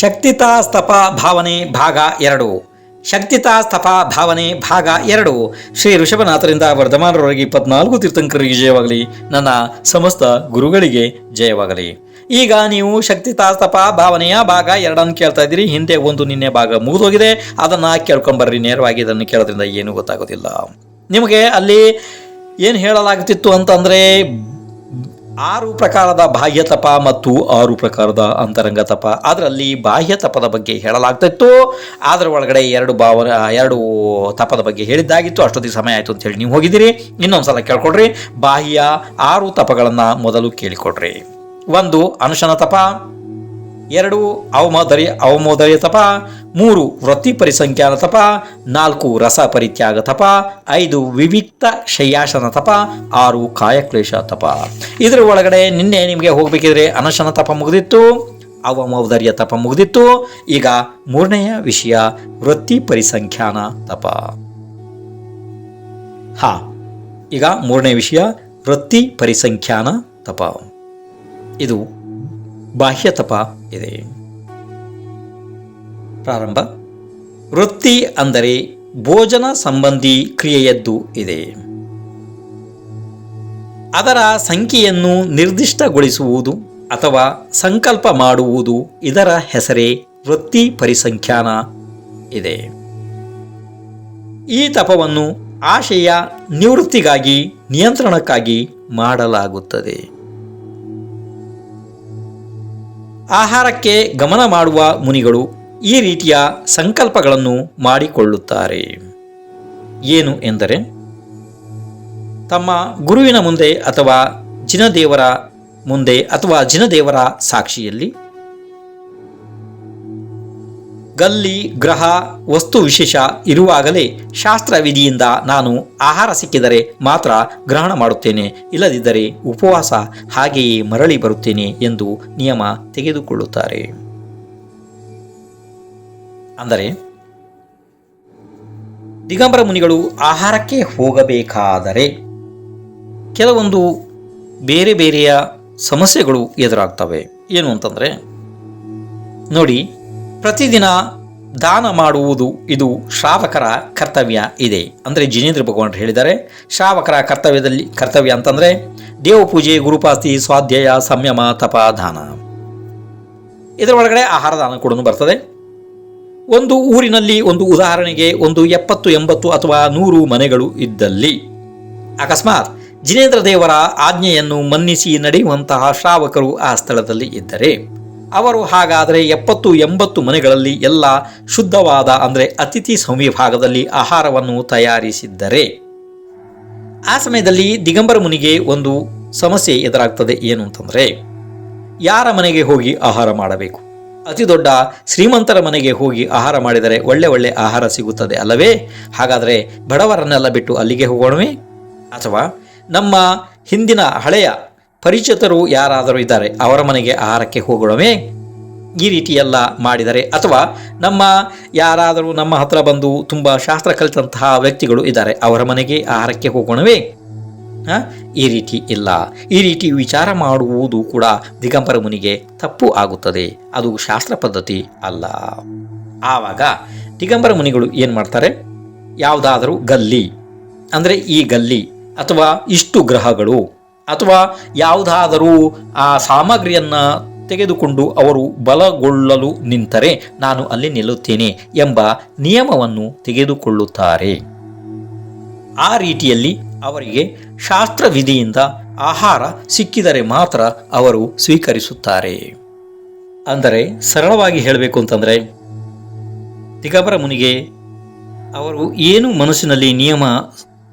ಶಕ್ತಿತಾಸ್ತಪ ಭಾವನೆ ಭಾಗ 2. ಶಕ್ತಿತಾಸ್ತಪ ಭಾವನೆ ಭಾಗ 2. ಶ್ರೀ ಋಷಭನಾಥರಿಂದ ವರ್ಧಮಾನರವರೆಗೆ 24 ತೀರ್ಥಂಕರಿಗೆ ಜಯವಾಗಲಿ. ನನ್ನ ಸಮಸ್ತ ಗುರುಗಳಿಗೆ ಜಯವಾಗಲಿ. ಈಗ ನೀವು ಶಕ್ತಿತಾಸ್ತಪ ಭಾವನೆಯ ಭಾಗ 2 ಕೇಳ್ತಾ ಇದ್ದೀರಿ. ಹಿಂದೆ ಒಂದು ನಿನ್ನೆ ಭಾಗ ಮುಗಿದೋಗಿದೆ. ಅದನ್ನು ಕೇಳ್ಕೊಂಬರ್ರಿ. ನೇರವಾಗಿ ಇದನ್ನು ಕೇಳೋದ್ರಿಂದ ಏನೂ ಗೊತ್ತಾಗೋದಿಲ್ಲ. ನಿಮಗೆ ಅಲ್ಲಿ ಏನು ಹೇಳಲಾಗ್ತಿತ್ತು ಅಂತಂದರೆ 6 ಪ್ರಕಾರದ ಬಾಹ್ಯ ತಪ ಮತ್ತು 6 ಪ್ರಕಾರದ ಅಂತರಂಗ ತಪ. ಅದರಲ್ಲಿ ಬಾಹ್ಯ ತಪದ ಬಗ್ಗೆ ಹೇಳಲಾಗ್ತಿತ್ತು. ಅದರ ಒಳಗಡೆ 2 ತಪದ ಬಗ್ಗೆ ಹೇಳಿದ್ದಾಗಿತ್ತು. ಅಷ್ಟೊತ್ತಿಗೆ ಸಮಯ ಆಯಿತು ಅಂತೇಳಿ ನೀವು ಹೋಗಿದ್ದೀರಿ. ಇನ್ನೊಂದ್ಸಲ ಕೇಳ್ಕೊಡ್ರಿ. ಬಾಹ್ಯ 6 ತಪಗಳನ್ನು ಮೊದಲು ಕೇಳಿಕೊಡ್ರಿ. 1 ಅನುಶನ ತಪ, 2 ಅವಮೋದರ್ಯ ತಪ, 3 ವೃತ್ತಿ ಪರಿಸಂಖ್ಯಾನ ತಪ, 4 ರಸ ಪರಿತ್ಯಾಗ ತಪ, 5 ವಿವಿಕ್ತ ಶಯ್ಯಾಸನ ತಪ, 6 ಕಾಯಕ್ಲೇಶ ತಪ. ಇದರ ಒಳಗಡೆ ನಿನ್ನೆ ನಿಮಗೆ ಹೋಗಬೇಕಿದ್ರೆ ಅನಶನ ತಪ ಮುಗಿದಿತ್ತು, ಅವಮೌದರ್ಯ ತಪ ಮುಗಿದಿತ್ತು. ಈಗ 3ನೆಯ ವಿಷಯ ವೃತ್ತಿ ಪರಿಸಂಖ್ಯಾನ ತಪ. ಈಗ 3ನೇ ವಿಷಯ ವೃತ್ತಿ ಪರಿಸಂಖ್ಯಾನ ತಪ. ಇದು ಬಾಹ್ಯ ತಪ ಇದೆ. ಪ್ರಾರಂಭ. ವೃತ್ತಿ ಅಂದರೆ ಭೋಜನ ಸಂಬಂಧಿ ಕ್ರಿಯೆಯದ್ದು ಇದೆ. ಅದರ ಸಂಖ್ಯೆಯನ್ನು ನಿರ್ದಿಷ್ಟಗೊಳಿಸುವುದು ಅಥವಾ ಸಂಕಲ್ಪ ಮಾಡುವುದು ಇದರ ಹೆಸರೇ ವೃತ್ತಿ ಪರಿಸಂಖ್ಯಾನ ಇದೆ. ಈ ತಪವನ್ನು ಆಶಯ ನಿವೃತ್ತಿಗಾಗಿ ನಿಯಂತ್ರಣಕ್ಕಾಗಿ ಮಾಡಲಾಗುತ್ತದೆ. ಆಹಾರಕ್ಕೆ ಗಮನ ಮಾಡುವ ಮುನಿಗಳು ಈ ರೀತಿಯ ಸಂಕಲ್ಪಗಳನ್ನು ಮಾಡಿಕೊಳ್ಳುತ್ತಾರೆ. ಏನು ಎಂದರೆ, ತಮ್ಮ ಗುರುವಿನ ಮುಂದೆ ಅಥವಾ ಜಿನದೇವರ ಮುಂದೆ ಅಥವಾ ಜಿನದೇವರ ಸಾಕ್ಷಿಯಲ್ಲಿ ಗಲ್ಲಿ ಗ್ರಹ ವಸ್ತು ವಿಶೇಷ ಇರುವಾಗಲೇ ಶಾಸ್ತ್ರ ವಿಧಿಯಿಂದ ನಾನು ಆಹಾರ ಸಿಕ್ಕಿದರೆ ಮಾತ್ರ ಗ್ರಹಣ ಮಾಡುತ್ತೇನೆ, ಇಲ್ಲದಿದ್ದರೆ ಉಪವಾಸ ಹಾಗೆಯೇ ಮರಳಿ ಬರುತ್ತೇನೆ ಎಂದು ನಿಯಮ ತೆಗೆದುಕೊಳ್ಳುತ್ತಾರೆ. ಅಂದರೆ ದಿಗಂಬರ ಮುನಿಗಳು ಆಹಾರಕ್ಕೆ ಹೋಗಬೇಕಾದರೆ ಕೆಲವೊಂದು ಬೇರೆ ಬೇರೆಯ ಸಮಸ್ಯೆಗಳು ಎದುರಾಗ್ತವೆ. ಏನು ಅಂತಂದರೆ ನೋಡಿ, ಪ್ರತಿದಿನ ದಾನ ಮಾಡುವುದು ಇದು ಶ್ರಾವಕರ ಕರ್ತವ್ಯ ಇದೆ. ಅಂದರೆ ಜಿನೇಂದ್ರ ಭಗವಾನ್ ಹೇಳಿದ್ದಾರೆ, ಶ್ರಾವಕರ ಕರ್ತವ್ಯ ಅಂತಂದರೆ ದೇವಪೂಜೆ, ಗುರುಪಾಸ್ತಿ, ಸ್ವಾಧ್ಯಾಯ, ಸಂಯಮ, ತಪ, ದಾನ. ಇದರ ಒಳಗಡೆ ಆಹಾರ ದಾನ ಕೂಡ ಬರ್ತದೆ. ಒಂದು ಊರಿನಲ್ಲಿ ಒಂದು ಉದಾಹರಣೆಗೆ ಒಂದು 70, 80 ಅಥವಾ 100 ಮನೆಗಳು ಇದ್ದಲ್ಲಿ ಅಕಸ್ಮಾತ್ ಜಿನೇಂದ್ರ ದೇವರ ಆಜ್ಞೆಯನ್ನು ಮನ್ನಿಸಿ ನಡೆಯುವಂತಹ ಶ್ರಾವಕರು ಆ ಸ್ಥಳದಲ್ಲಿ ಇದ್ದರೆ ಅವರು ಹಾಗಾದರೆ 70, 80 ಮನೆಗಳಲ್ಲಿ ಎಲ್ಲ ಶುದ್ಧವಾದ ಅಂದರೆ ಅತಿಥಿ ಸೌಮ್ಯ ಭಾಗದಲ್ಲಿ ಆಹಾರವನ್ನು ತಯಾರಿಸಿದ್ದರೆ ಆ ಸಮಯದಲ್ಲಿ ದಿಗಂಬರ ಮುನಿಗೆ ಒಂದು ಸಮಸ್ಯೆ ಎದುರಾಗ್ತದೆ. ಏನು ಅಂತಂದರೆ, ಯಾರ ಮನೆಗೆ ಹೋಗಿ ಆಹಾರ ಮಾಡಬೇಕು? ಅತಿ ದೊಡ್ಡ ಶ್ರೀಮಂತರ ಮನೆಗೆ ಹೋಗಿ ಆಹಾರ ಮಾಡಿದರೆ ಒಳ್ಳೆ ಆಹಾರ ಸಿಗುತ್ತದೆ ಅಲ್ಲವೇ? ಹಾಗಾದರೆ ಬಡವರನ್ನೆಲ್ಲ ಬಿಟ್ಟು ಅಲ್ಲಿಗೆ ಹೋಗೋಣವೇ? ಅಥವಾ ನಮ್ಮ ಹಿಂದಿನ ಹಳೆಯ ಪರಿಚಿತರು ಯಾರಾದರೂ ಇದ್ದಾರೆ ಅವರ ಮನೆಗೆ ಆಹಾರಕ್ಕೆ ಹೋಗೋಣವೇ? ಈ ರೀತಿಯೆಲ್ಲ ಮಾಡಿದರೆ, ಅಥವಾ ಯಾರಾದರೂ ನಮ್ಮ ಹತ್ರ ಬಂದು ತುಂಬ ಶಾಸ್ತ್ರ ಕಲಿತಂತಹ ವ್ಯಕ್ತಿಗಳು ಇದ್ದಾರೆ ಅವರ ಮನೆಗೆ ಆಹಾರಕ್ಕೆ ಹೋಗೋಣವೇ? ಈ ರೀತಿ ಇಲ್ಲ. ಈ ರೀತಿ ವಿಚಾರ ಮಾಡುವುದು ಕೂಡ ದಿಗಂಬರ ಮುನಿಗೆ ತಪ್ಪು ಆಗುತ್ತದೆ. ಅದು ಶಾಸ್ತ್ರ ಪದ್ಧತಿ ಅಲ್ಲ. ಆವಾಗ ದಿಗಂಬರ ಮುನಿಗಳು ಏನು ಮಾಡ್ತಾರೆ, ಯಾವುದಾದರೂ ಗಲ್ಲಿ ಅಂದರೆ ಈ ಗಲ್ಲಿ ಅಥವಾ ಇಷ್ಟು ಗ್ರಹಗಳು ಅಥವಾ ಯಾವುದಾದರೂ ಆ ಸಾಮಗ್ರಿಯನ್ನು ತೆಗೆದುಕೊಂಡು ಅವರು ಬಲಗೊಳ್ಳಲು ನಿಂತರೆ ನಾನು ಅಲ್ಲಿ ನಿಲ್ಲುತ್ತೇನೆ ಎಂಬ ನಿಯಮವನ್ನು ತೆಗೆದುಕೊಳ್ಳುತ್ತಾರೆ. ಆ ರೀತಿಯಲ್ಲಿ ಅವರಿಗೆ ಶಾಸ್ತ್ರ ವಿಧಿಯಿಂದ ಆಹಾರ ಸಿಕ್ಕಿದರೆ ಮಾತ್ರ ಅವರು ಸ್ವೀಕರಿಸುತ್ತಾರೆ. ಅಂದರೆ ಸರಳವಾಗಿ ಹೇಳಬೇಕು ಅಂತಂದರೆ, ದಿಗಂಬರ ಮುನಿಗೆ ಅವರು ಏನು ಮನಸ್ಸಿನಲ್ಲಿ ನಿಯಮ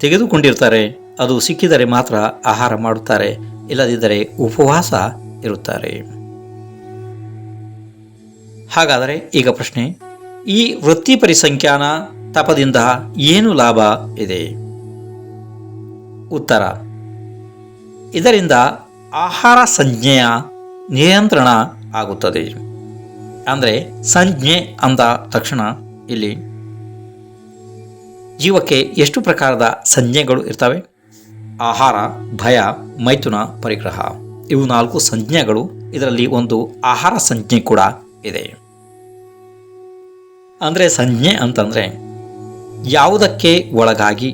ತೆಗೆದುಕೊಂಡಿರ್ತಾರೆ ಅದು ಸಿಕ್ಕಿದರೆ ಮಾತ್ರ ಆಹಾರ ಮಾಡುತ್ತಾರೆ, ಇಲ್ಲದಿದ್ದರೆ ಉಪವಾಸ ಇರುತ್ತಾರೆ. ಹಾಗಾದರೆ ಈಗ ಪ್ರಶ್ನೆ, ಈ ವೃತ್ತಿ ಪರಿಸಂಖ್ಯಾನ ತಪದಿಂದ ಏನು ಲಾಭ ಇದೆ? ಉತ್ತರ, ಇದರಿಂದ ಆಹಾರ ಸಂಜ್ಞೆಯ ನಿಯಂತ್ರಣ ಆಗುತ್ತದೆ. ಅಂದರೆ ಸಂಜ್ಞೆ ಅಂದ ತಕ್ಷಣ ಇಲ್ಲಿ ಜೀವಕ್ಕೆ ಎಷ್ಟು ಪ್ರಕಾರದ ಸಂಜ್ಞೆಗಳು ಇರ್ತವೆ? ಆಹಾರ, ಭಯ, ಮೈಥುನ, ಪರಿಗ್ರಹ, ಇವು 4 ಸಂಜ್ಞೆಗಳು. ಇದರಲ್ಲಿ ಒಂದು ಆಹಾರ ಸಂಜ್ಞೆ ಕೂಡ ಇದೆ. ಅಂದರೆ ಸಂಜ್ಞೆ ಅಂತಂದರೆ ಯಾವುದಕ್ಕೆ ಒಳಗಾಗಿ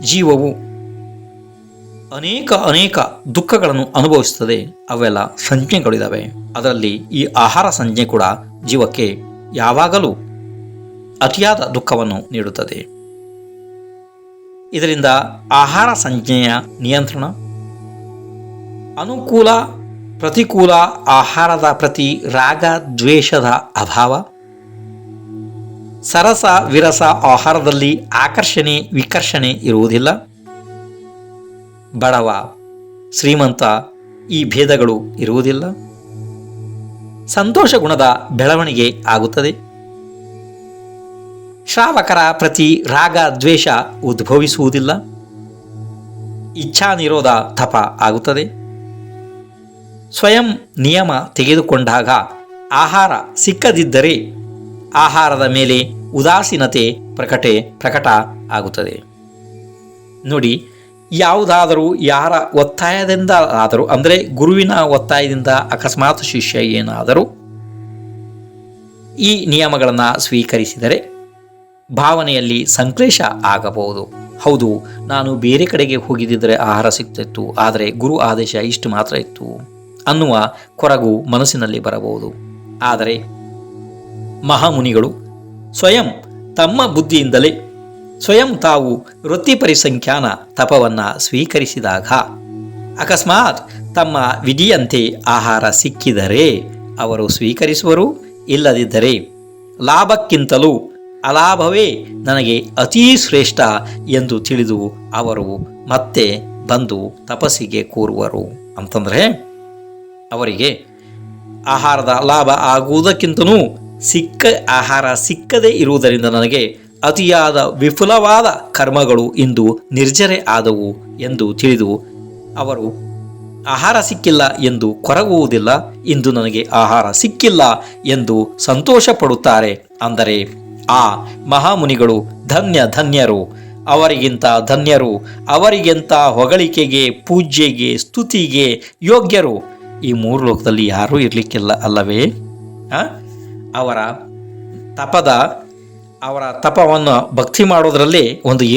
ಜೀವವು ಅನೇಕ ದುಃಖಗಳನ್ನು ಅನುಭವಿಸುತ್ತದೆ, ಅವೆಲ್ಲ ಸಂಜ್ಞೆಗಳಿದ್ದಾವೆ. ಅದರಲ್ಲಿ ಈ ಆಹಾರ ಸಂಜ್ಞೆ ಕೂಡ ಜೀವಕ್ಕೆ ಯಾವಾಗಲೂ ಅತಿಯಾದ ದುಃಖವನ್ನು ನೀಡುತ್ತದೆ. ಇದರಿಂದ ಆಹಾರ ಸಂಜ್ಞೆಯ ನಿಯಂತ್ರಣ, ಅನುಕೂಲ ಪ್ರತಿಕೂಲ ಆಹಾರದ ಪ್ರತಿ ರಾಗ ದ್ವೇಷದ ಅಭಾವ, ಸರಸ ವಿರಸ ಆಹಾರದಲ್ಲಿ ಆಕರ್ಷಣೆ ವಿಕರ್ಷಣೆ ಇರುವುದಿಲ್ಲ, ಬಡವ ಶ್ರೀಮಂತ ಈ ಭೇದಗಳು ಇರುವುದಿಲ್ಲ, ಸಂತೋಷ ಗುಣದ ಬೆಳವಣಿಗೆ ಆಗುತ್ತದೆ, ಶ್ರಾವಕರ ಪ್ರತಿ ರಾಗ ದ್ವೇಷ ಉದ್ಭವಿಸುವುದಿಲ್ಲ, ಇಚ್ಛಾ ನಿರೋಧ ತಪ ಆಗುತ್ತದೆ, ಸ್ವಯಂ ನಿಯಮ ತೆಗೆದುಕೊಂಡಾಗ ಆಹಾರ ಸಿಕ್ಕದಿದ್ದರೆ ಆಹಾರದ ಮೇಲೆ ಉದಾಸೀನತೆ ಪ್ರಕಟ ಆಗುತ್ತದೆ. ನೋಡಿ, ಯಾವುದಾದರೂ ಯಾರ ಒತ್ತಾಯದಿಂದ ಆದರೂ, ಅಂದರೆ ಗುರುವಿನ ಒತ್ತಾಯದಿಂದ ಅಕಸ್ಮಾತ್ ಶಿಷ್ಯ ಏನಾದರೂ ಈ ನಿಯಮಗಳನ್ನು ಸ್ವೀಕರಿಸಿದರೆ ಭಾವನೆಯಲ್ಲಿ ಸಂಕ್ಲೇಶ ಆಗಬಹುದು. ಹೌದು, ನಾನು ಬೇರೆ ಕಡೆಗೆ ಹೋಗಿದ್ದರೆ ಆಹಾರ ಸಿಗ್ತಿತ್ತು, ಆದರೆ ಗುರು ಆದೇಶ ಇಷ್ಟು ಮಾತ್ರ ಇತ್ತು ಅನ್ನುವ ಕೊರಗು ಮನಸ್ಸಿನಲ್ಲಿ ಬರಬಹುದು. ಆದರೆ ಮಹಾಮುನಿಗಳು ಸ್ವಯಂ ತಮ್ಮ ಬುದ್ಧಿಯಿಂದಲೇ ಸ್ವಯಂ ತಾವು ವೃತ್ತಿ ಪರಿಸಂಖ್ಯಾನ ತಪವನ್ನು ಸ್ವೀಕರಿಸಿದಾಗ ಅಕಸ್ಮಾತ್ ತಮ್ಮ ವಿಧಿಯಂತೆ ಆಹಾರ ಸಿಕ್ಕಿದರೆ ಅವರು ಸ್ವೀಕರಿಸುವರು, ಇಲ್ಲದಿದ್ದರೆ ಲಾಭಕ್ಕಿಂತಲೂ ಅಲಾಭವೇ ನನಗೆ ಅತೀ ಶ್ರೇಷ್ಠ ಎಂದು ತಿಳಿದು ಅವರು ಮತ್ತೆ ಬಂದು ತಪಸ್ಸಿಗೆ ಕೂರುವರು. ಅಂತಂದರೆ ಅವರಿಗೆ ಆಹಾರದ ಲಾಭ ಆಗುವುದಕ್ಕಿಂತಲೂ ಆಹಾರ ಸಿಕ್ಕದೇ ಇರುವುದರಿಂದ ನನಗೆ ಅತಿಯಾದ ವಿಫುಲವಾದ ಕರ್ಮಗಳು ಇಂದು ನಿರ್ಜರೆ ಆದವು ಎಂದು ತಿಳಿದು ಅವರು ಆಹಾರ ಸಿಕ್ಕಿಲ್ಲ ಎಂದು ಕೊರಗುವುದಿಲ್ಲ, ಇಂದು ನನಗೆ ಆಹಾರ ಸಿಕ್ಕಿಲ್ಲ ಎಂದು ಸಂತೋಷ ಪಡುತ್ತಾರೆ. ಅಂದರೆ ಆ ಮಹಾಮುನಿಗಳು ಧನ್ಯರು, ಅವರಿಗಿಂತ ಧನ್ಯರು, ಅವರಿಗಿಂತ ಹೊಗಳಿಕೆಗೆ ಪೂಜ್ಯೆಗೆ ಸ್ತುತಿಗೆ ಯೋಗ್ಯರು ಈ ಮೂರು ಲೋಕದಲ್ಲಿ ಯಾರೂ ಇರಲಿಕ್ಕಿಲ್ಲ ಅಲ್ಲವೇ? ಅವರ ತಪವನ್ನು ಭಕ್ತಿ ಮಾಡೋದರಲ್ಲಿ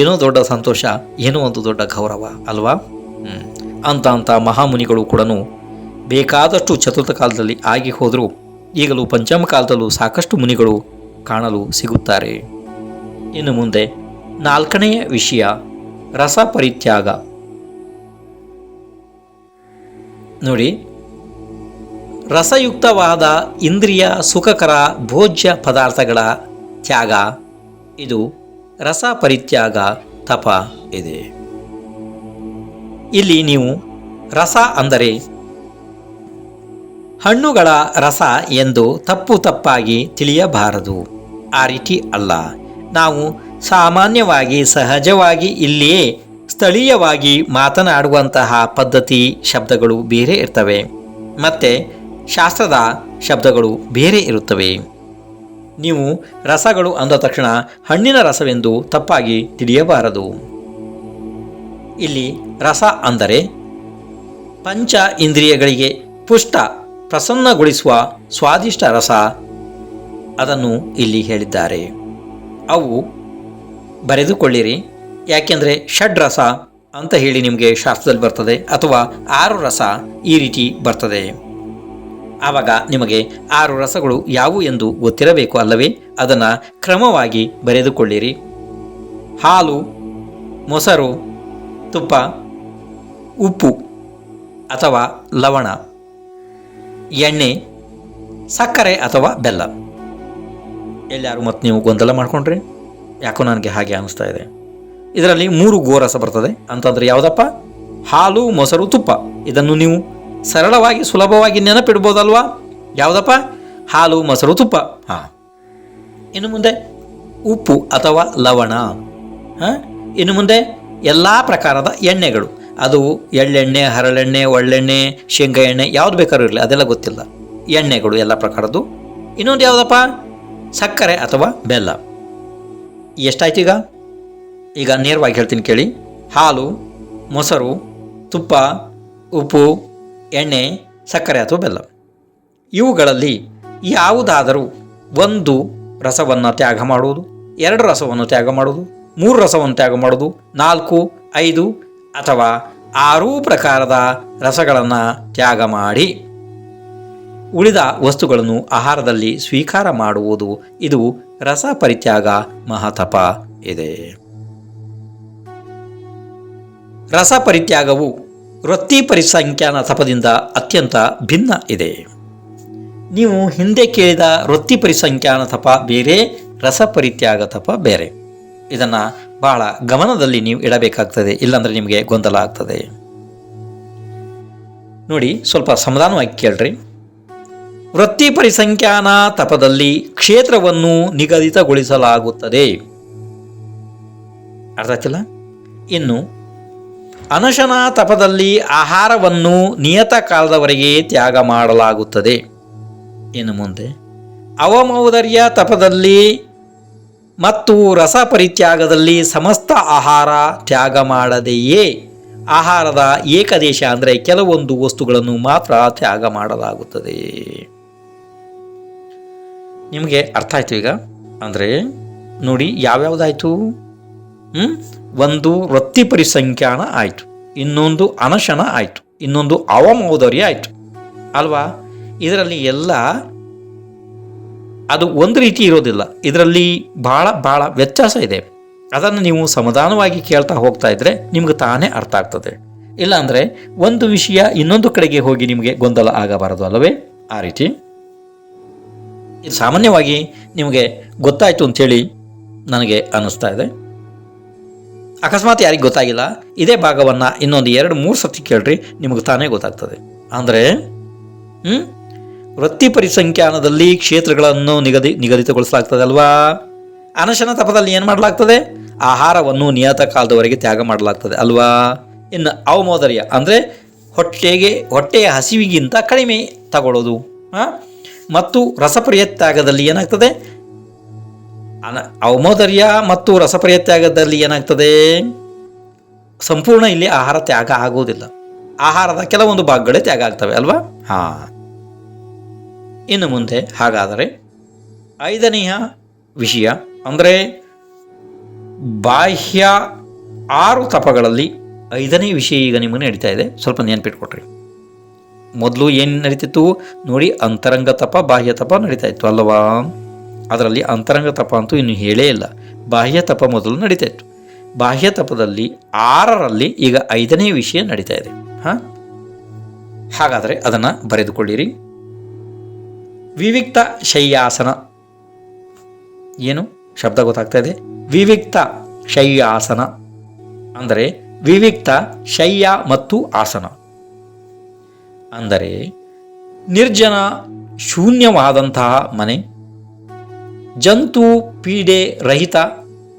ಏನೋ ದೊಡ್ಡ ಸಂತೋಷ, ಏನೋ ಒಂದು ದೊಡ್ಡ ಗೌರವ ಅಲ್ವಾ? ಅಂತ ಮಹಾಮುನಿಗಳು ಕೂಡ ಬೇಕಾದಷ್ಟು ಚತುರ್ಥ ಕಾಲದಲ್ಲಿ ಆಗಿ ಹೋದರೂ ಈಗಲೂ ಪಂಚಮ ಕಾಲದಲ್ಲೂ ಸಾಕಷ್ಟು ಮುನಿಗಳು ಕಾಣಲು ಸಿಗುತ್ತಾರೆ. ಇನ್ನು ಮುಂದೆ 4ನೆಯ ವಿಷಯ ರಸ ಪರಿತ್ಯಾಗ. ನೋಡಿ, ರಸಯುಕ್ತವಾದ ಇಂದ್ರಿಯ ಸುಖಕರ ಭೋಜ್ಯ ಪದಾರ್ಥಗಳ ತ್ಯಾಗ, ಇದು ರಸ ಪರಿತ್ಯಾಗ ತಪ ಇದೆ. ಇಲ್ಲಿ ನೀವು ರಸ ಅಂದರೆ ಹಣ್ಣುಗಳ ರಸ ಎಂದು ತಪ್ಪಾಗಿ ತಿಳಿಯಬಾರದು. ಆ ರೀತಿ ಅಲ್ಲ. ನಾವು ಸಾಮಾನ್ಯವಾಗಿ ಸಹಜವಾಗಿ ಇಲ್ಲಿಯೇ ಸ್ಥಳೀಯವಾಗಿ ಮಾತನಾಡುವಂತಹ ಪದ್ಧತಿ ಶಬ್ದಗಳು ಬೇರೆ ಇರ್ತವೆ, ಮತ್ತು ಶಾಸ್ತ್ರದ ಶಬ್ದಗಳು ಬೇರೆ ಇರುತ್ತವೆ. ನೀವು ರಸಗಳು ಅಂದ ತಕ್ಷಣ ಹಣ್ಣಿನ ರಸವೆಂದು ತಪ್ಪಾಗಿ ತಿಳಿಯಬಾರದು. ಇಲ್ಲಿ ರಸ ಅಂದರೆ ಪಂಚ ಇಂದ್ರಿಯಗಳಿಗೆ ಪುಷ್ಟ ಪ್ರಸನ್ನಗೊಳಿಸುವ ಸ್ವಾದಿಷ್ಟ ರಸ, ಅದನ್ನು ಇಲ್ಲಿ ಹೇಳಿದ್ದಾರೆ. ಅವು ಬರೆದುಕೊಳ್ಳಿರಿ, ಯಾಕೆಂದರೆ ಷಡ್ರಸ ಅಂತ ಹೇಳಿ ನಿಮಗೆ ಶಾಸ್ತ್ರದಲ್ಲಿ ಬರ್ತದೆ, ಅಥವಾ 6 ರಸ ಈ ರೀತಿ ಬರ್ತದೆ. ಆವಾಗ ನಿಮಗೆ 6 ರಸಗಳು ಯಾವುವು ಎಂದು ಗೊತ್ತಿರಬೇಕು ಅಲ್ಲವೇ? ಅದನ್ನು ಕ್ರಮವಾಗಿ ಬರೆದುಕೊಳ್ಳಿರಿ. ಹಾಲು, ಮೊಸರು, ತುಪ್ಪ, ಉಪ್ಪು ಅಥವಾ ಲವಣ, ಎಣ್ಣೆ, ಸಕ್ಕರೆ ಅಥವಾ ಬೆಲ್ಲ. ಎಲ್ಲಾರು ಮತ್ತು ನೀವು ಗೊಂದಲ ಮಾಡಿಕೊಂಡ್ರಿ? ಯಾಕೋ ನನಗೆ ಹಾಗೆ ಅನಿಸ್ತಾ ಇದೆ. ಇದರಲ್ಲಿ 3 ಗೋರಸ ಬರ್ತದೆ. ಅಂತಂದರೆ ಯಾವುದಪ್ಪ? ಹಾಲು, ಮೊಸರು, ತುಪ್ಪ. ಇದನ್ನು ನೀವು ಸರಳವಾಗಿ ಸುಲಭವಾಗಿ ನೆನಪಿಡ್ಬೋದಲ್ವಾ? ಯಾವುದಪ್ಪ? ಹಾಲು, ಮೊಸರು, ತುಪ್ಪ. ಇನ್ನು ಮುಂದೆ ಉಪ್ಪು ಅಥವಾ ಲವಣ. ಇನ್ನು ಮುಂದೆ ಎಲ್ಲ ಪ್ರಕಾರದ ಎಣ್ಣೆಗಳು, ಅದು ಎಳ್ಳೆಣ್ಣೆ, ಹರಳೆಣ್ಣೆ, ಒಳ್ಳೆಣ್ಣೆ, ಶೇಂಗಾ ಎಣ್ಣೆ, ಯಾವುದು ಬೇಕಾದ್ರೂ ಇರಲಿ, ಅದೆಲ್ಲ ಗೊತ್ತಿಲ್ಲ. ಎಣ್ಣೆಗಳು ಎಲ್ಲ ಪ್ರಕಾರದ್ದು. ಇನ್ನೊಂದು ಯಾವುದಪ್ಪ? ಸಕ್ಕರೆ ಅಥವಾ ಬೆಲ್ಲ. ಎಷ್ಟಾಯ್ತು ಈಗ ನೇರವಾಗಿ ಹೇಳ್ತೀನಿ ಕೇಳಿ. ಹಾಲು, ಮೊಸರು, ತುಪ್ಪ, ಉಪ್ಪು, ಎಣ್ಣೆ, ಸಕ್ಕರೆ ಅಥವಾ ಬೆಲ್ಲ. ಇವುಗಳಲ್ಲಿ ಯಾವುದಾದರೂ ಒಂದು ರಸವನ್ನು ತ್ಯಾಗ ಮಾಡುವುದು, 2 ರಸವನ್ನು ತ್ಯಾಗ ಮಾಡುವುದು, 3 ರಸವನ್ನು ತ್ಯಾಗ ಮಾಡುವುದು, 4, 5 ಅಥವಾ 6 ಪ್ರಕಾರದ ರಸಗಳನ್ನು ತ್ಯಾಗ ಮಾಡಿ ಉಳಿದ ವಸ್ತುಗಳನ್ನು ಆಹಾರದಲ್ಲಿ ಸ್ವೀಕಾರ ಮಾಡುವುದು. ಇದು ರಸ ಪರಿತ್ಯಾಗ ಮಹಾತಪ ಇದೆ. ರಸ ಪರಿತ್ಯಾಗವು ವೃತ್ತಿ ಪರಿಸಂಖ್ಯಾನ ತಪದಿಂದ ಅತ್ಯಂತ ಭಿನ್ನ ಇದೆ. ನೀವು ಹಿಂದೆ ಕೇಳಿದ ವೃತ್ತಿ ಪರಿಸಂಖ್ಯಾನ ತಪ ಬೇರೆ, ರಸ ಪರಿತ್ಯಾಗ ತಪ ಬೇರೆ. ಇದನ್ನು ಬಹಳ ಗಮನದಲ್ಲಿ ನೀವು ಇಡಬೇಕಾಗ್ತದೆ, ಇಲ್ಲಾಂದರೆ ನಿಮಗೆ ಗೊಂದಲ ಆಗ್ತದೆ. ನೋಡಿ, ಸ್ವಲ್ಪ ಸಮಾಧಾನವಾಗಿ ಕೇಳ್ರಿ. ವೃತ್ತಿ ಪರಿಸಂಖ್ಯಾನ ತಪದಲ್ಲಿ ಕ್ಷೇತ್ರವನ್ನು ನಿಗದಿತಗೊಳಿಸಲಾಗುತ್ತದೆ, ಅರ್ಥ ಆಯ್ತಲ್ಲ? ಇನ್ನು ಅನಶನ ತಪದಲ್ಲಿ ಆಹಾರವನ್ನು ನಿಯತ ಕಾಲದವರೆಗೆ ತ್ಯಾಗ ಮಾಡಲಾಗುತ್ತದೆ. ಇನ್ನು ಮುಂದೆ ಅವಮೌದರ್ಯ ತಪದಲ್ಲಿ ಮತ್ತು ರಸ ಪರಿತ್ಯಾಗದಲ್ಲಿ ಸಮಸ್ತ ಆಹಾರ ತ್ಯಾಗ ಮಾಡದೆಯೇ ಆಹಾರದ ಏಕದೇಶ ಅಂದರೆ ಕೆಲವೊಂದು ವಸ್ತುಗಳನ್ನು ಮಾತ್ರ ತ್ಯಾಗ ಮಾಡಲಾಗುತ್ತದೆ. ನಿಮಗೆ ಅರ್ಥ ಆಯ್ತು ಈಗ? ಅಂದರೆ ನೋಡಿ, ಯಾವ್ಯಾವುದಾಯಿತು? ಒಂದು ವೃತ್ತಿ ಪರಿಸಂಖ್ಯಾನ ಆಯಿತು, ಇನ್ನೊಂದು ಅನಶನ ಆಯಿತು, ಇನ್ನೊಂದು ಅವಮೌದರ್ಯ ಆಯಿತು ಅಲ್ವಾ? ಇದರಲ್ಲಿ ಎಲ್ಲ ಅದು ಒಂದು ರೀತಿ ಇರೋದಿಲ್ಲ, ಇದರಲ್ಲಿ ಭಾಳ ವ್ಯತ್ಯಾಸ ಇದೆ. ಅದನ್ನು ನೀವು ಸಮಾಧಾನವಾಗಿ ಕೇಳ್ತಾ ಹೋಗ್ತಾ ಇದ್ರೆ ನಿಮ್ಗೆ ತಾನೇ ಅರ್ಥ ಆಗ್ತದೆ. ಇಲ್ಲಾಂದರೆ ಒಂದು ವಿಷಯ ಇನ್ನೊಂದು ಕಡೆಗೆ ಹೋಗಿ ನಿಮಗೆ ಗೊಂದಲ ಆಗಬಾರದು ಅಲ್ಲವೇ? ಆ ರೀತಿ ಇದು ಸಾಮಾನ್ಯವಾಗಿ ನಿಮಗೆ ಗೊತ್ತಾಯಿತು ಅಂಥೇಳಿ ನನಗೆ ಅನ್ನಿಸ್ತಾ ಇದೆ. ಅಕಸ್ಮಾತ್ ಯಾರಿಗೆ ಗೊತ್ತಾಗಿಲ್ಲ, ಇದೇ ಭಾಗವನ್ನು ಇನ್ನೊಂದು 2-3 ಸತಿ ಕೇಳ್ರಿ, ನಿಮಗೆ ತಾನೇ ಗೊತ್ತಾಗ್ತದೆ. ಅಂದರೆ ವೃತ್ತಿ ಪರಿಸಂಖ್ಯಾನದಲ್ಲಿ ಕ್ಷೇತ್ರಗಳನ್ನು ನಿಗದಿತಗೊಳಿಸಲಾಗ್ತದೆ ಅಲ್ವಾ? ಅನಶನ ತಪದಲ್ಲಿ ಏನು ಮಾಡಲಾಗ್ತದೆ? ಆಹಾರವನ್ನು ನಿಯತ ಕಾಲದವರೆಗೆ ತ್ಯಾಗ ಮಾಡಲಾಗ್ತದೆ ಅಲ್ವಾ? ಇನ್ನು ಅವಮೌದರ್ಯ ಅಂದರೆ ಹೊಟ್ಟೆಯ ಹಸಿವಿಗಿಂತ ಕಡಿಮೆ ತಗೊಳ್ಳೋದು. ಮತ್ತು ರಸಪರಿತ್ಯಾಗದಲ್ಲಿ ಏನಾಗ್ತದೆ? ಅವಮೌದರ್ಯ ಮತ್ತು ರಸಪರಿತ್ಯಾಗದಲ್ಲಿ ಏನಾಗ್ತದೆ? ಸಂಪೂರ್ಣ ಇಲ್ಲಿ ಆಹಾರ ತ್ಯಾಗ ಆಗುವುದಿಲ್ಲ, ಆಹಾರದ ಕೆಲವೊಂದು ಭಾಗಗಳೇ ತ್ಯಾಗ ಆಗ್ತವೆ ಅಲ್ವಾ? ಇನ್ನು ಮುಂದೆ ಹಾಗಾದರೆ 5ನೆಯ ವಿಷಯ ಅಂದರೆ ಬಾಹ್ಯ 6 ತಪಗಳಲ್ಲಿ 5ನೇ ವಿಷಯ ಈಗ ನಿಮಗೆ ನಡೀತಾ ಇದೆ. ಸ್ವಲ್ಪ ನೆನಪಿಟ್ಕೊಟ್ರಿ. ಮೊದಲು ಏನು ನಡೀತಿತ್ತು ನೋಡಿ, ಅಂತರಂಗ ತಪ ಬಾಹ್ಯ ತಪ ನಡೀತಾ ಇತ್ತು ಅಲ್ಲವಾ? ಅದರಲ್ಲಿ ಅಂತರಂಗ ತಪ ಅಂತೂ ಇನ್ನು ಹೇಳೇ ಇಲ್ಲ, ಬಾಹ್ಯ ತಪ ಮೊದಲು ನಡೀತಾ ಇತ್ತು. ಬಾಹ್ಯ ತಪದಲ್ಲಿ 6ರಲ್ಲಿ ಈಗ 5ನೇ ವಿಷಯ ನಡೀತಾ ಇದೆ. ಹಾಗಾದರೆ ಅದನ್ನು ಬರೆದುಕೊಳ್ಳಿರಿ. ವಿವಿಕ್ತ ಶಯ್ಯಾಸನ. ಏನು ಶಬ್ದ ಗೊತ್ತಾಗ್ತಾ ಇದೆ? ವಿವಿಕ್ತ ಶಯ್ಯಾಸನ ಅಂದರೆ ವಿವಿಕ್ತ ಶಯ್ಯ ಮತ್ತು ಆಸನ ಅಂದರೆ ನಿರ್ಜನ ಶೂನ್ಯವಾದಂತಹ ಮನೆ, ಜಂತು ಪೀಡೆ ರಹಿತ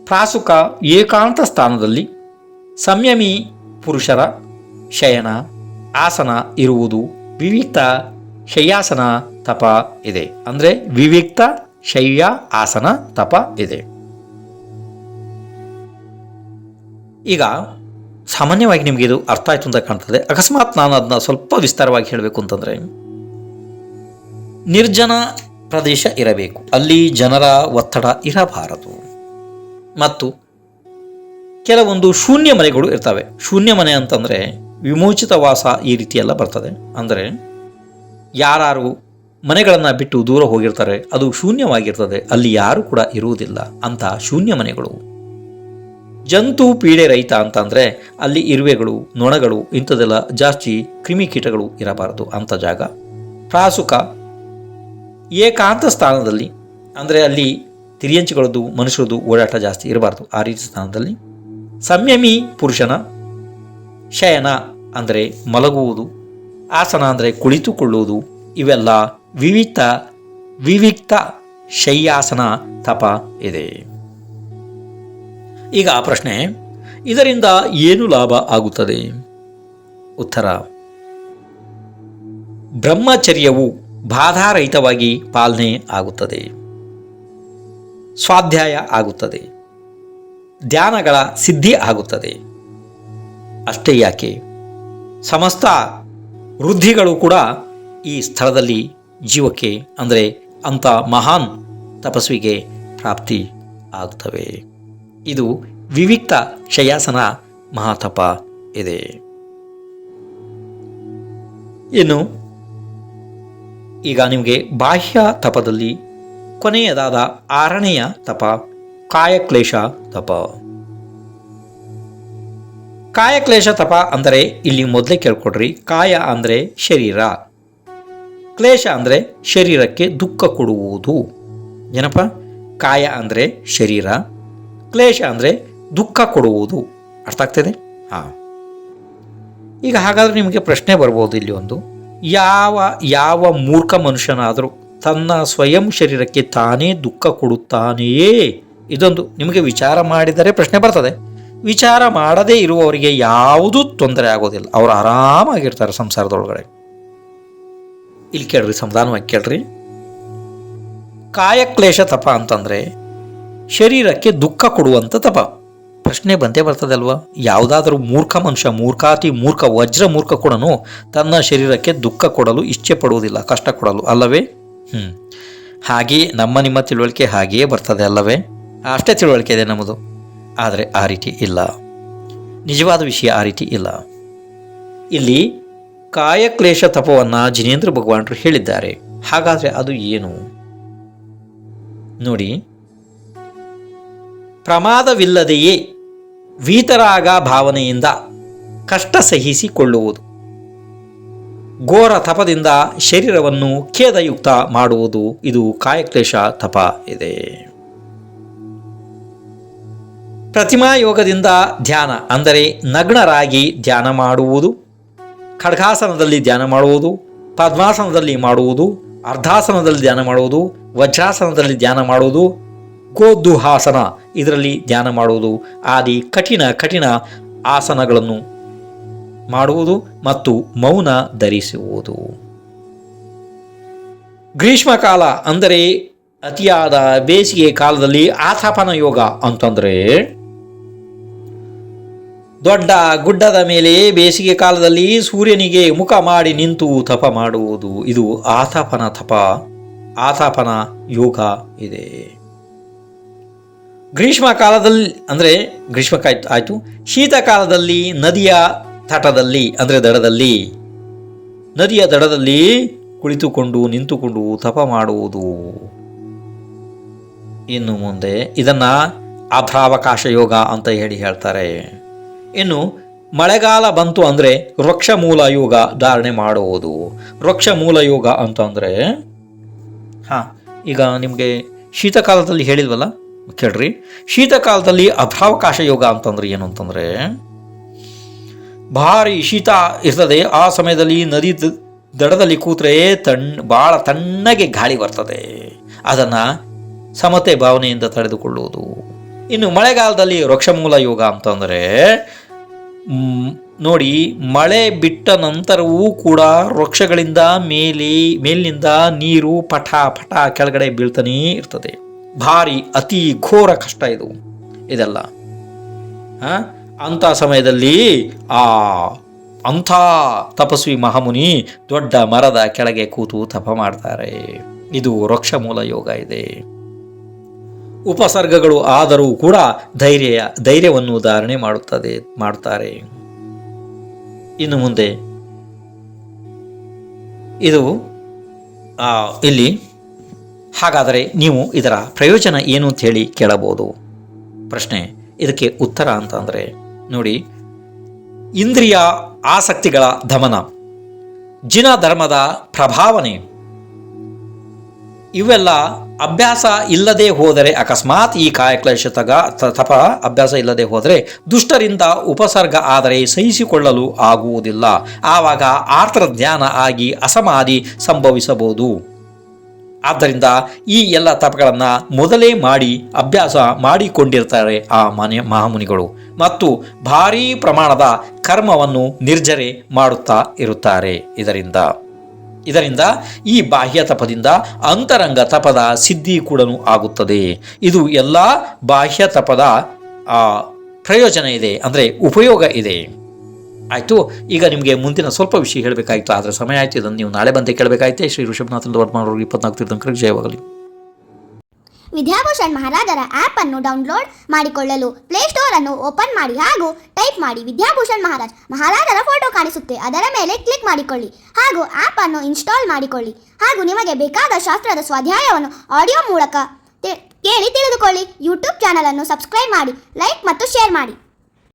ಪ್ರಾಸುಕ ಏಕಾಂತ ಸ್ಥಾನದಲ್ಲಿ ಸಂಯಮಿ ಪುರುಷರ ಶಯನ ಆಸನ ಇರುವುದು ವಿವಿಕ್ತ ಶಯ್ಯಾಸನ ತಪ ಇದೆ. ಅಂದರೆ ವಿವಿಕ್ತ ಶಯ್ಯ ಆಸನ ತಪ ಇದೆ. ಈಗ ಸಾಮಾನ್ಯವಾಗಿ ನಿಮಗೆ ಇದು ಅರ್ಥ ಆಯಿತು ಅಂತ ಕಾಣ್ತದೆ. ಅಕಸ್ಮಾತ್ ನಾನು ಅದನ್ನ ಸ್ವಲ್ಪ ವಿಸ್ತಾರವಾಗಿ ಹೇಳಬೇಕು ಅಂತಂದರೆ, ನಿರ್ಜನ ಪ್ರದೇಶ ಇರಬೇಕು, ಅಲ್ಲಿ ಜನರ ಒತ್ತಡ ಇರಬಾರದು, ಮತ್ತು ಕೆಲವೊಂದು ಶೂನ್ಯ ಮನೆಗಳು ಇರ್ತವೆ. ಶೂನ್ಯ ಮನೆ ಅಂತಂದರೆ ವಿಮೋಚಿತ ವಾಸ ಈ ರೀತಿಯೆಲ್ಲ ಬರ್ತದೆ. ಅಂದರೆ ಯಾರು ಮನೆಗಳನ್ನು ಬಿಟ್ಟು ದೂರ ಹೋಗಿರ್ತಾರೆ, ಅದು ಶೂನ್ಯವಾಗಿರ್ತದೆ, ಅಲ್ಲಿ ಯಾರು ಕೂಡ ಇರುವುದಿಲ್ಲ ಅಂತ ಶೂನ್ಯ ಮನೆಗಳು. ಜಂತು ಪೀಡೆ ರಹಿತ ಅಂತಂದರೆ ಅಲ್ಲಿ ಇರುವೆಗಳು, ನೊಣಗಳು ಇಂಥದ್ದೆಲ್ಲ ಜಾಸ್ತಿ ಕ್ರಿಮಿಕೀಟಗಳು ಇರಬಾರದು ಅಂಥ ಜಾಗ. ಪ್ರಾಸುಕ ಏಕಾಂತ ಸ್ಥಾನದಲ್ಲಿ ಅಂದರೆ ಅಲ್ಲಿ ತಿರಿಯಂಚಿಗಳದ್ದು ಮನುಷ್ಯರದ್ದು ಓಡಾಟ ಜಾಸ್ತಿ ಇರಬಾರ್ದು, ಆ ರೀತಿ ಸ್ಥಾನದಲ್ಲಿ. ಸಂಯಮಿ ಪುರುಷನ ಶಯನ ಅಂದರೆ ಮಲಗುವುದು, ಆಸನ ಅಂದರೆ ಕುಳಿತುಕೊಳ್ಳುವುದು, ಇವೆಲ್ಲ ವಿವಿಕ್ತ ಶಯ್ಯಾಸನ ತಪ ಇದೆ. ಈಗ ಆ ಪ್ರಶ್ನೆ, ಇದರಿಂದ ಏನು ಲಾಭ ಆಗುತ್ತದೆ? ಉತ್ತರ, ಬ್ರಹ್ಮಚರ್ಯವು ಬಾಧಾರಹಿತವಾಗಿ ಪಾಲನೆ ಆಗುತ್ತದೆ, ಸ್ವಾಧ್ಯಾಯ ಆಗುತ್ತದೆ, ಧ್ಯಾನಗಳ ಸಿದ್ಧಿ ಆಗುತ್ತದೆ. ಅಷ್ಟೇ ಯಾಕೆ, ಸಮಸ್ತ ವೃದ್ಧಿಗಳು ಕೂಡ ಈ ಸ್ಥಳದಲ್ಲಿ ಜೀವಕ್ಕೆ ಅಂದರೆ ಅಂಥ ಮಹಾನ್ ತಪಸ್ವಿಗೆ ಪ್ರಾಪ್ತಿ ಆಗ್ತವೆ. ಇದು ವಿವಿಕ್ತ ಶಯಾಸನ ಮಹಾತಪ ಇದೆ. ಇನ್ನು ಈಗ ನಿಮಗೆ ಬಾಹ್ಯ ತಪದಲ್ಲಿ ಕೊನೆಯದಾದ 6ನೆಯ ತಪ ಕಾಯಕ್ಲೇಶ ತಪ. ಕಾಯಕ್ಲೇಶ ತಪ ಅಂದರೆ ಇಲ್ಲಿ ಮೊದಲೇ ಕೇಳ್ಕೊಡ್ರಿ. ಕಾಯ ಅಂದರೆ ಶರೀರ, ಕ್ಲೇಶ ಅಂದರೆ ಶರೀರಕ್ಕೆ ದುಃಖ ಕೊಡುವುದು. ಏನಪ್ಪ? ಕಾಯ ಅಂದರೆ ಶರೀರ, ಕ್ಲೇಶ ಅಂದರೆ ದುಃಖ ಕೊಡುವುದು. ಅರ್ಥ ಆಗ್ತದೆ? ಹಾಂ. ಈಗ ಹಾಗಾದರೆ ನಿಮಗೆ ಪ್ರಶ್ನೆ ಬರ್ಬೋದು ಇಲ್ಲಿ ಒಂದು, ಯಾವ ಮೂರ್ಖ ಮನುಷ್ಯನಾದರೂ ತನ್ನ ಸ್ವಯಂ ಶರೀರಕ್ಕೆ ತಾನೇ ದುಃಖ ಕೊಡುತ್ತಾನೆಯೇ? ಇದೊಂದು ನಿಮಗೆ ವಿಚಾರ ಮಾಡಿದರೆ ಪ್ರಶ್ನೆ ಬರ್ತದೆ. ವಿಚಾರ ಮಾಡದೇ ಇರುವವರಿಗೆ ಯಾವುದೂ ತೊಂದರೆ ಆಗೋದಿಲ್ಲ, ಅವರು ಆರಾಮಾಗಿರ್ತಾರೆ ಸಂಸಾರದೊಳಗಡೆ. ಇಲ್ಲಿ ಕೇಳ್ರಿ, ಸಮಾಧಾನವಾಗಿ ಕೇಳ್ರಿ. ಕಾಯಕ್ಲೇಶ ತಪ ಅಂತಂದರೆ ಶರೀರಕ್ಕೆ ದುಃಖ ಕೊಡುವಂಥ ತಪ. ಪ್ರಶ್ನೆ ಬಂದೇ ಬರ್ತದೆ ಅಲ್ವಾ? ಯಾವುದಾದ್ರೂ ಮೂರ್ಖ ಮನುಷ್ಯ, ಮೂರ್ಖಾತಿ ಮೂರ್ಖ, ವಜ್ರ ಮೂರ್ಖ ಕೂಡ ತನ್ನ ಶರೀರಕ್ಕೆ ದುಃಖ ಕೊಡಲು ಇಚ್ಛೆ ಪಡುವುದಿಲ್ಲ, ಕಷ್ಟ ಕೊಡಲು, ಅಲ್ಲವೇ? ಹಾಗೆಯೇ ನಿಮ್ಮ ತಿಳುವಳಿಕೆ ಹಾಗೆಯೇ ಬರ್ತದೆ ಅಲ್ಲವೇ? ಅಷ್ಟೇ ತಿಳುವಳಿಕೆ ಇದೆ ನಮ್ಮದು. ಆದರೆ ಆ ರೀತಿ ಇಲ್ಲ, ನಿಜವಾದ ವಿಷಯ ಆ ರೀತಿ ಇಲ್ಲ. ಇಲ್ಲಿ ಕಾಯಕ್ಲೇಶ ತಪವನ್ನು ಜಿನೇಂದ್ರ ಭಗವಾನರು ಹೇಳಿದ್ದಾರೆ. ಹಾಗಾದರೆ ಅದು ಏನು ನೋಡಿ. ಪ್ರಮಾದವಿಲ್ಲದೆಯೇ ವೀತರಾಗ ಭಾವನೆಯಿಂದ ಕಷ್ಟ ಸಹಿಸಿಕೊಳ್ಳುವುದು, ಘೋರ ತಪದಿಂದ ಶರೀರವನ್ನು ಖೇದಯುಕ್ತ ಮಾಡುವುದು, ಇದು ಕಾಯಕ್ಲೇಶ ತಪ ಇದೆ. ಪ್ರತಿಮಾ ಯೋಗದಿಂದ ಧ್ಯಾನ ಅಂದರೆ ನಗ್ನರಾಗಿ ಧ್ಯಾನ ಮಾಡುವುದು, ಖಡ್ಗಾಸನದಲ್ಲಿ ಧ್ಯಾನ ಮಾಡುವುದು, ಪದ್ಮಾಸನದಲ್ಲಿ ಮಾಡುವುದು, ಅರ್ಧಾಸನದಲ್ಲಿ ಧ್ಯಾನ ಮಾಡುವುದು, ವಜ್ರಾಸನದಲ್ಲಿ ಧ್ಯಾನ ಮಾಡುವುದು, ಗೋದುಹಾಸನ ಇದರಲ್ಲಿ ಧ್ಯಾನ ಮಾಡುವುದು ಆದಿ ಕಠಿಣ ಆಸನಗಳನ್ನು ಮಾಡುವುದು ಮತ್ತು ಮೌನ ಧರಿಸುವುದು. ಗ್ರೀಷ್ಮಕಾಲ ಅಂದರೆ ಅತಿಯಾದ ಬೇಸಿಗೆ ಕಾಲದಲ್ಲಿ ಆತಾಪನ ಯೋಗ ಅಂತಂದರೆ ದೊಡ್ಡ ಗುಡ್ಡದ ಮೇಲೆ ಬೇಸಿಗೆ ಕಾಲದಲ್ಲಿ ಸೂರ್ಯನಿಗೆ ಮುಖ ಮಾಡಿ ನಿಂತು ತಪ ಮಾಡುವುದು, ಇದು ಆತಾಪನ ತಪ, ಆತಾಪನ ಯೋಗ ಇದೆ. ಗ್ರೀಷ್ಮ ಕಾಲದಲ್ಲಿ ಅಂದರೆ ಗ್ರೀಷ್ಮಕಾಲ ಆಯಿತು. ಶೀತಕಾಲದಲ್ಲಿ ನದಿಯ ತಟದಲ್ಲಿ ಅಂದರೆ ದಡದಲ್ಲಿ, ನದಿಯ ದಡದಲ್ಲಿ ಕುಳಿತುಕೊಂಡು ನಿಂತುಕೊಂಡು ತಪ ಮಾಡುವುದು. ಇನ್ನು ಮುಂದೆ ಇದನ್ನು ಅಭ್ರಾವಕಾಶ ಯೋಗ ಅಂತ ಹೇಳ್ತಾರೆ. ಇನ್ನು ಮಳೆಗಾಲ ಬಂತು ಅಂದರೆ ವೃಕ್ಷಮೂಲ ಯೋಗ ಧಾರಣೆ ಮಾಡುವುದು. ವೃಕ್ಷಮೂಲ ಯೋಗ ಅಂತಂದರೆ ಈಗ ನಿಮಗೆ ಶೀತಕಾಲದಲ್ಲಿ ಹೇಳಿಲ್ವಲ್ಲ, ಕೇಳ್ರಿ. ಶೀತಕಾಲದಲ್ಲಿ ಅಭ್ರಾವಕಾಶ ಯೋಗ ಅಂತಂದ್ರೆ ಏನು ಅಂತಂದರೆ ಭಾರಿ ಶೀತ ಇರ್ತದೆ. ಆ ಸಮಯದಲ್ಲಿ ನದಿ ದಡದಲ್ಲಿ ಕೂತ್ರೆ ಭಾಳ ತಣ್ಣಗೆ ಗಾಳಿ ಬರ್ತದೆ, ಅದನ್ನು ಸಮತೆ ಭಾವನೆಯಿಂದ ತಡೆದುಕೊಳ್ಳುವುದು. ಇನ್ನು ಮಳೆಗಾಲದಲ್ಲಿ ವೃಕ್ಷಮೂಲ ಯೋಗ ಅಂತಂದರೆ ನೋಡಿ, ಮಳೆ ಬಿಟ್ಟ ನಂತರವೂ ಕೂಡ ವೃಕ್ಷಗಳಿಂದ ಮೇಲಿನಿಂದ ನೀರು ಪಟ ಪಟ ಕೆಳಗಡೆ ಬೀಳ್ತಾನೇ ಇರ್ತದೆ. ಭಾರಿ ಅತಿ ಘೋರ ಕಷ್ಟ ಇದೆಲ್ಲ. ಅಂಥ ಸಮಯದಲ್ಲಿ ಅಂಥ ತಪಸ್ವಿ ಮಹಾಮುನಿ ದೊಡ್ಡ ಮರದ ಕೆಳಗೆ ಕೂತು ತಪ ಮಾಡ್ತಾರೆ. ಇದು ವೃಕ್ಷಮೂಲ ಯೋಗ ಇದೆ. ಉಪಸರ್ಗಗಳು ಆದರೂ ಕೂಡ ಧೈರ್ಯವನ್ನು ಧಾರಣೆ ಮಾಡುತ್ತಾರೆ. ಇನ್ನು ಮುಂದೆ ಇದು ಇಲ್ಲಿ ಹಾಗಾದರೆ ನೀವು ಇದರ ಪ್ರಯೋಜನ ಏನು ಅಂತ ಹೇಳಿ ಕೇಳಬಹುದು. ಪ್ರಶ್ನೆ, ಇದಕ್ಕೆ ಉತ್ತರ ಅಂತಂದರೆ ನೋಡಿ, ಇಂದ್ರಿಯ ಆಸಕ್ತಿಗಳ ದಮನ, ಜಿನ ಧರ್ಮದ ಪ್ರಭಾವನೆ, ಇವೆಲ್ಲ ಅಭ್ಯಾಸ ಇಲ್ಲದೆ ಹೋದರೆ, ಅಕಸ್ಮಾತ್ ಈ ಕಾಯಕ್ಲೇಶ ತಪ ಅಭ್ಯಾಸ ಇಲ್ಲದೆ ಹೋದರೆ ದುಷ್ಟರಿಂದ ಉಪಸರ್ಗ ಆದರೆ ಸಹಿಸಿಕೊಳ್ಳಲು ಆಗುವುದಿಲ್ಲ. ಆವಾಗ ಆರ್ತರ ಧ್ಯಾನ ಆಗಿ ಅಸಮಾಧಿ ಸಂಭವಿಸಬಹುದು. ಆದ್ದರಿಂದ ಈ ಎಲ್ಲ ತಪಗಳನ್ನು ಮೊದಲೇ ಮಾಡಿ ಅಭ್ಯಾಸ ಮಾಡಿಕೊಂಡಿರ್ತಾರೆ ಆ ಮಹಾಮುನಿಗಳು, ಮತ್ತು ಭಾರೀ ಪ್ರಮಾಣದ ಕರ್ಮವನ್ನು ನಿರ್ಜರೆ ಮಾಡುತ್ತಾ ಇರುತ್ತಾರೆ. ಇದರಿಂದ ಈ ಬಾಹ್ಯ ತಪದಿಂದ ಅಂತರಂಗ ತಪದ ಸಿದ್ಧಿ ಕೂಡ ಆಗುತ್ತದೆ. ಇದು ಎಲ್ಲ ಬಾಹ್ಯ ತಪದ ಪ್ರಯೋಜನ ಇದೆ, ಅಂದರೆ ಉಪಯೋಗ ಇದೆ. ಆಯಿತು. ಈಗ ನಿಮಗೆ ಮುಂದಿನ ಸ್ವಲ್ಪ ವಿಷಯ ಹೇಳಬೇಕಾಯಿತು, ಆದರೆ ಸಮಯ ಆಯಿತು. ಇದನ್ನು ನೀವು ನಾಳೆ ಬಂದೇ ಕೇಳಬೇಕಾಯ್ತೆ. ಶ್ರೀ ಋಷಭನಾಥ್ ವರ್ಮಾ 24 ತೀರ್ಥಂಕರಿಗೆ ಜಯವಾಗಲಿ. ವಿದ್ಯಾಭೂಷಣ್ ಮಹಾರಾಜರ ಆ್ಯಪ್ ಅನ್ನು ಡೌನ್ಲೋಡ್ ಮಾಡಿಕೊಳ್ಳಲು ಪ್ಲೇಸ್ಟೋರ್ ಅನ್ನು ಓಪನ್ ಮಾಡಿ ಹಾಗೂ ಟೈಪ್ ಮಾಡಿ ವಿದ್ಯಾಭೂಷಣ್ ಮಹಾರಾಜರ ಫೋಟೋ ಕಾಣಿಸುತ್ತೆ, ಅದರ ಮೇಲೆ ಕ್ಲಿಕ್ ಮಾಡಿಕೊಳ್ಳಿ ಹಾಗೂ ಆ್ಯಪ್ ಅನ್ನು ಇನ್ಸ್ಟಾಲ್ ಮಾಡಿಕೊಳ್ಳಿ ಹಾಗೂ ನಿಮಗೆ ಬೇಕಾದ ಶಾಸ್ತ್ರದ ಸ್ವಾಧ್ಯಾಯವನ್ನು ಆಡಿಯೋ ಮೂಲಕ ಕೇಳಿ ತಿಳಿದುಕೊಳ್ಳಿ. ಯೂಟ್ಯೂಬ್ ಚಾನಲ್ ಅನ್ನು ಸಬ್ಸ್ಕ್ರೈಬ್ ಮಾಡಿ, ಲೈಕ್ ಮತ್ತು ಶೇರ್ ಮಾಡಿ.